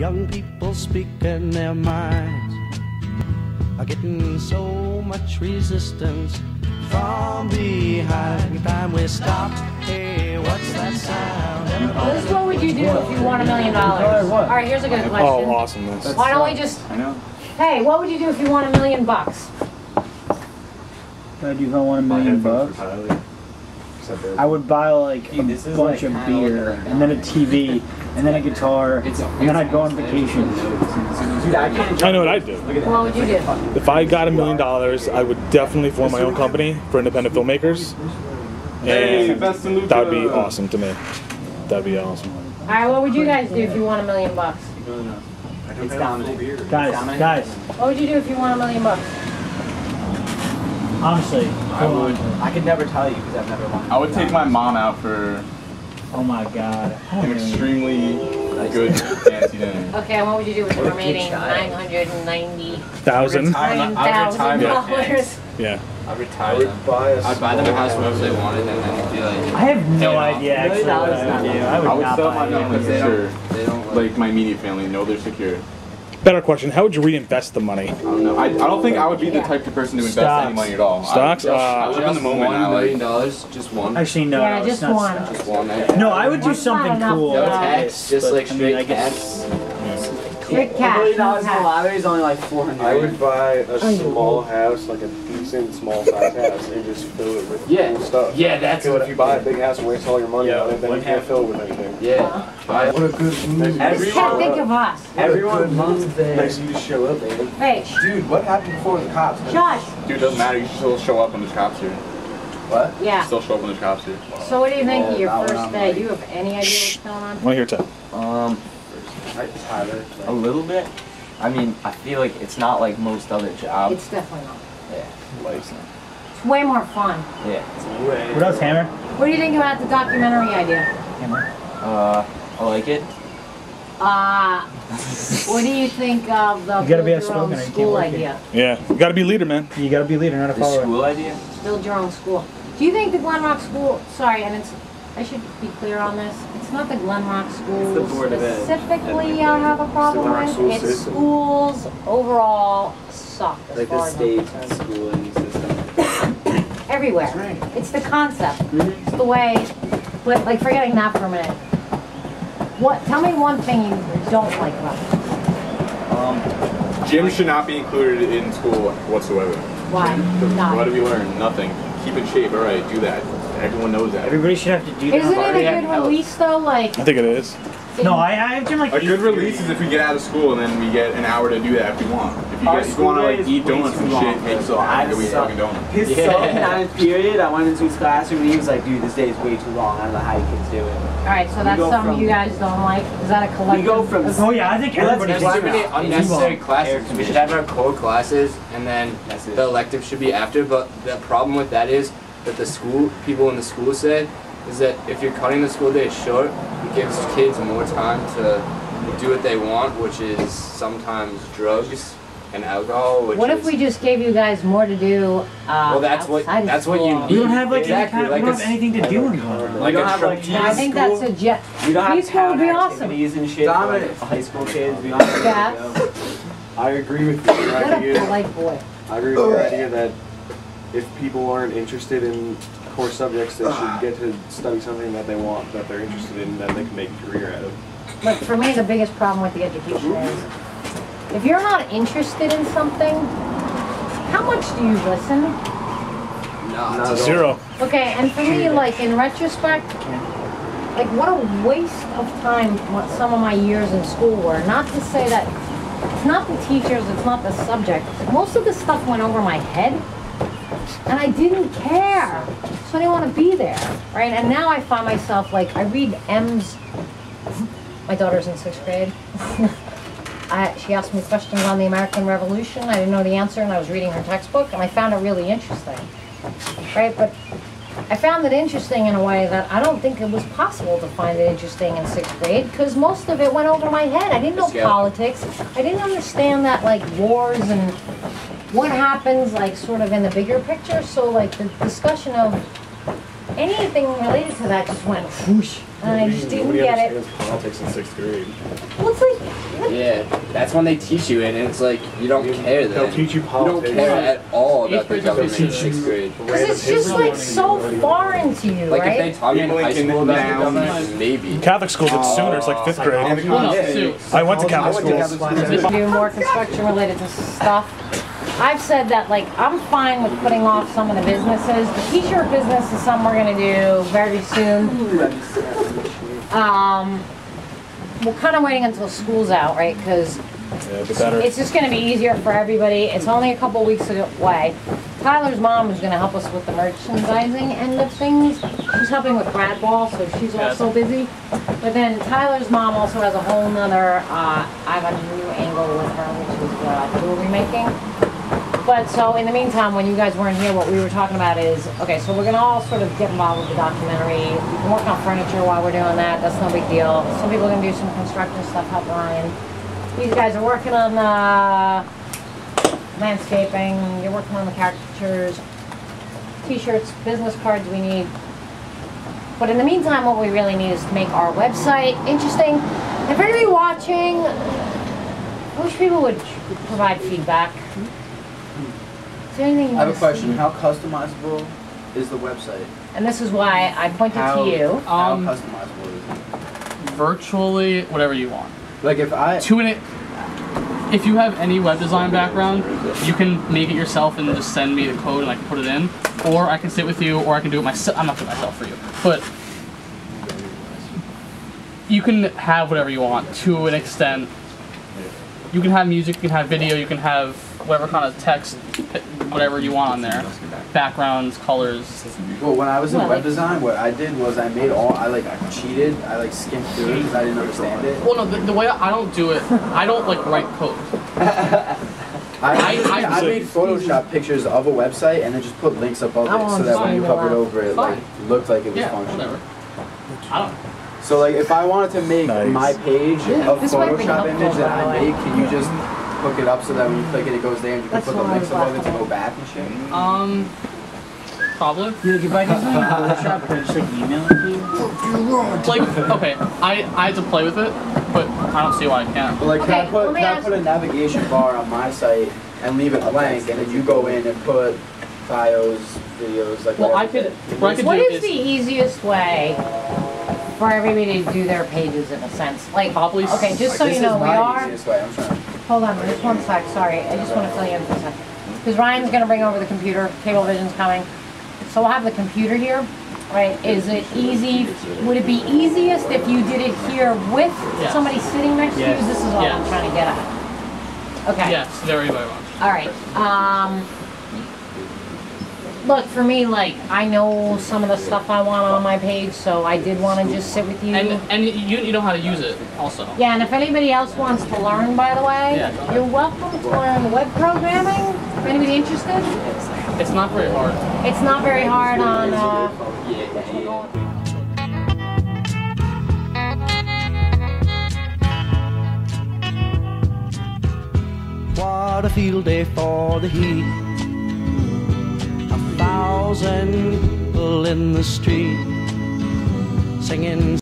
young people speaking their minds are getting so much resistance from behind. Every time we stop, hey, what's that sound? Liz, what would you do if you won $1 million? All right, here's a good question. Oh, awesome. Why don't we just... I know. Hey, what would you do if you won $1 million? What do you want $1 million? I would buy like a bunch of beer, and then a TV, and then a guitar, and then I'd go on vacation. I know what I'd do. What would you do? If I got $1 million, I would definitely form my own company for independent filmmakers. And that would be awesome to me. That'd be awesome. All right, what would you guys do if you won $1 million? It's dominant. Guys, What would you do if you won $1 million? honestly, I could never tell you because I've never won. I would take my mom out for oh my god. an extremely good fancy dinner. Okay, and what would you do with the remaining $990,000? $1,000. Yeah. Yeah. I'd retire them. I'd buy them a house wherever they wanted, and then it'd be like. I have no idea actually what I would do. I would not sell buy my it. family for sure. They don't Like my immediate family know they're secure. Better question. How would you reinvest the money? I don't know. I don't think I would be the type of person to invest any money at all. Stocks? I live in the moment. $1 million, just one. Actually, no. Yeah, no, just it's not one. stocks. Just one. No, I would do That's not something enough, cool. though. No tax, just But, like I mean, straight I guess- cash. Straight $1 cash. million no in the tax. lottery is only like 400. I would buy a small house, like a decent small size house, and just fill it with cool stuff. Yeah, that's Because what. if you buy a big house and waste all your money on it, then you can't fill it with anything. Yeah. Buy What a good move. Just can't think of us. Everyone loves Nice the. of you to show up, man. Wait, Dude, what happened before the cops? Josh. Dude, it doesn't matter. You should still show up when there's cops here. What? Yeah. Still show up when there's cops here. So what do you think of your that one first I'm day? like- Do you have any idea what's going on? I want to hear Ted. Tyler. a little bit. I mean, I feel like it's not like most other jobs. It's definitely not. Yeah. It's way more fun. Yeah. What else, Hammer? What do you think about the documentary idea? Hammer? I like it. What do you think of the You gotta be build your own outspoken or you can't school work here. idea? Yeah. You gotta be a leader, man. You gotta be a leader, not a The follower. school idea. Build your own school. Do you think the Glen Rock School, sorry, and it's, I should be clear on this, it's not the Glen Rock School It's the Board of Ed. specifically I have a problem Glen Rock with. school It's system. schools overall suck as Like far the as I'm state concerned. schooling system. Everywhere. It's the concept. It's the way, but like forgetting that for a minute. What, tell me one thing you don't like about it. Gym should not be included in school whatsoever. Why? What Not. have you learned? Nothing. Keep in shape. All right, do that. Everyone knows that. Everybody should have to do Isn't that. it a good release though? Like, I think it is. No, I've done like A good release is if we get out of school and then we get an hour to do that if we want. If you want to like eat donuts and shit, make yourself happy to eat fucking donuts. His ninth period, I went into his classroom and he was like, dude, this day is way too long. I don't know how you kids do it. alright, so that's go something from- you guys don't like? Is that a collective? We go from Oh yeah, I think everybody's There's too like many that. unnecessary classes. We should have our core classes, and then the elective should be after. But the problem with that is that the school people in the school said is that if you're cutting the school day short, it gives kids more time to do what they want, which is sometimes drugs and alcohol. Which What if is, we just gave you guys more to do Well, that's what outside of that's what you school? need. We don't have like exactly any kind, like we don't have a, anything to do anymore. like don't a have, like, trapeze I think that's school. a jet. We don't have Preschool would town be awesome. activities and shit. Dominic. Like high school kids. We don't have Yes. I agree with you. Your What a idea. polite boy. I agree with your idea that if people aren't interested in core subjects, they should get to study something that they want, that they're interested in, that they can make a career out of. But for me, the biggest problem with the education is, if you're not interested in something, how much do you listen? Not Zero. Okay, and for me, like in retrospect, like what a waste of time what some of my years in school were. Not to say that it's not the teachers, it's not the subject. Most of the stuff went over my head, and I didn't care. So I didn't want to be there, right? And now I find myself like I read M's. My daughter's in 6th grade. She asked me questions on the American Revolution. I didn't know the answer, and I was reading her textbook, and I found it really interesting. Right, but I found it interesting in a way that I don't think it was possible to find it interesting in 6th grade because most of it went over my head. I didn't know politics. I didn't understand that like wars and what happens like sort of in the bigger picture. So like the discussion of anything related to that just went whoosh. And I just didn't Nobody get it. understands politics in 6th grade. Well, it's like, Yeah, that's when they teach you it, and it's like you don't care then. They'll teach you You politics. don't care at all about the Eighth government in grade 6th grade. because it's just like so foreign to you, Like if they right? taught me in high Lincoln school about the Downs. government, maybe. Catholic school did sooner. It's like 5th grade. Well, no, Sue. I went to Catholic school. Do more construction related to stuff. I've said that, like, I'm fine with putting off some of the businesses. The t-shirt business is something we're gonna do very soon. We're kind of waiting until school's out, right? Because Yeah, but better. it's just gonna be easier for everybody. It's only a couple weeks away. Tyler's mom is gonna help us with the merchandising end of things. She's helping with grad ball, so she's also busy. But then Tyler's mom also has a whole nother, I have a new angle with her, which is jewelry making. But so in the meantime, when you guys weren't here, what we were talking about is, okay, so we're gonna all sort of get involved with the documentary. We can work on furniture while we're doing that, that's no big deal. Some people are gonna do some construction stuff, help Ryan. These guys are working on landscaping, you're working on the caricatures, t-shirts, business cards we need. But in the meantime, what we really need is to make our website interesting. If anybody watching, I wish people would provide feedback. Is there anything you I have want a to question. see? How customizable is the website? And this is why I pointed to you. How customizable is it? Virtually whatever you want. Like if I If you have any web design background, you can make it yourself and just send me the code and I can put it in. Or I can sit with you, or I can do it myself. I'm not doing it myself for you. But you can have whatever you want to an extent. You can have music, you can have video, you can have whatever kind of text, whatever you want on there. Backgrounds, colors. Well, when I was in web design, what I did was I cheated. I skimmed through it because I didn't understand it. Well, no, the way I don't do it, I don't like write code. I made Photoshop pictures of a website and then just put links above it so that when you hovered over it, like looked like it was functional. Whatever. I don't. So like, if I wanted to make my page a This might be Photoshop helpful, image that by the I way. make, can you just hook it up so that when you click it, it goes there and you can That's put the what I links was above it to laughing go back and shit? Probably. Yeah, like if I do something in Photoshop, can I just like email it to you? Like, okay, I had to play with it, but I don't see why I can't. But like, Okay, let me can I ask- put a navigation bar on my site and leave it blank, and then you go in and put bios, videos, like Well, whatever. what I could What do is the easiest way for everybody to do their pages in a sense? Like, Probably okay, just so This you is know, we my are. easiest way. I'm trying. Hold on, just one sec, sorry, I just want to fill you in for a second. Because Ryan's gonna bring over the computer, Cablevision's coming. So we'll have the computer here, right? Is it easy, would it be easiest if you did it here with Yes. somebody sitting next to you? Yes. This is all I'm Yes. trying to get at. Okay. Yes, very, very much. All right. Look, for me, like, I know some of the stuff I want on my page, so I did want to just sit with you. And you know how to use it also. Yeah, and if anybody else wants to learn, by the way, Yeah. you're welcome to learn web programming. If anybody interested, It's not very hard. it's not very hard on. What a field day for the heat. 1,000 people in the street singing